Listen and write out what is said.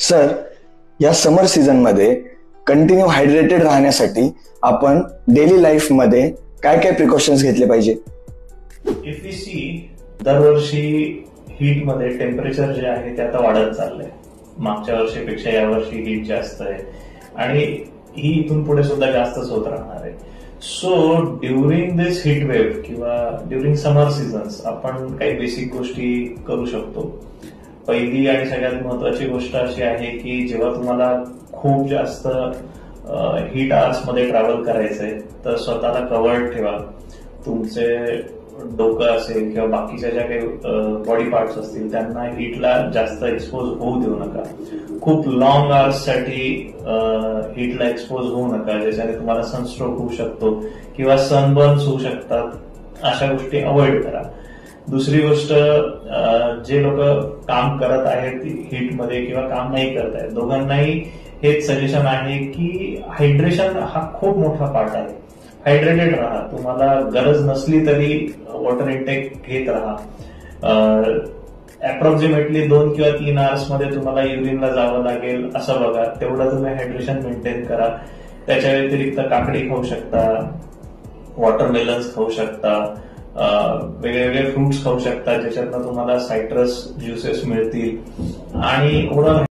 Sir, या समर season मध्ये continue hydrated राहण्यासाठी आपण डेली लाईफ मध्ये काय काय प्रिकॉशन्स घेतले पाहिजे? इफ वी सी, दरवर्षी हीट मध्ये टेम्परेचर जे आहे ते आता वाढत चाललंय. मागच्या वर्षीपेक्षा यावर्षी हीट जास्त आहे आणि ही इथून पुढे सुद्धा जास्तच होत राहणार आहे. सो ड्युरिंग दिस हीट वेव्ह किंवा ड्युरिंग समर सीझन्स आपण काही बेसिक गोष्टी करू शकतो. पहिली आणि सगळ्यात महत्वाची गोष्ट अशी आहे की जेव्हा तुम्हाला खूप जास्त हीट आवर्स मध्ये ट्रॅव्हल करायचंय तर स्वतःला कव्हर्ड ठेवा. तुमचे डोकं असेल किंवा बाकीच्या ज्या काही बॉडी पार्ट्स असतील त्यांना हीटला जास्त एक्सपोज होऊ देऊ नका. खूप लॉंग आवर्स साठी हीटला एक्सपोज होऊ नका, ज्याच्याने तुम्हाला सनस्ट्रोक होऊ शकतो किंवा सनबर्न्स होऊ शकतात. अशा गोष्टी अवॉइड करा. दुसरी गोष्ट, जे लोक काम करत आहेत हीटमध्ये किंवा काम नाही करत आहेत, दोघांनाही हेच सजेशन आहे की हायड्रेशन हा खूप मोठा पार्ट आहे. हायड्रेटेड राहा. तुम्हाला गरज नसली तरी वॉटर इंटेक घेत राहा. अप्रॉक्सिमेटली 2 किंवा 3 आवर्स मध्ये तुम्हाला युरिनला जावं लागेल असं बघा. तेवढं तुम्ही हायड्रेशन मेंटेन करा. त्याच्या व्यतिरिक्त काकडी खाऊ शकता, वॉटरमेलन्स खाऊ शकता, वेगवेगळे फ्रुट्स खाऊ शकता ज्याच्यातनं तुम्हाला सायट्रस ज्युसेस मिळतील आणि ओव्हरऑल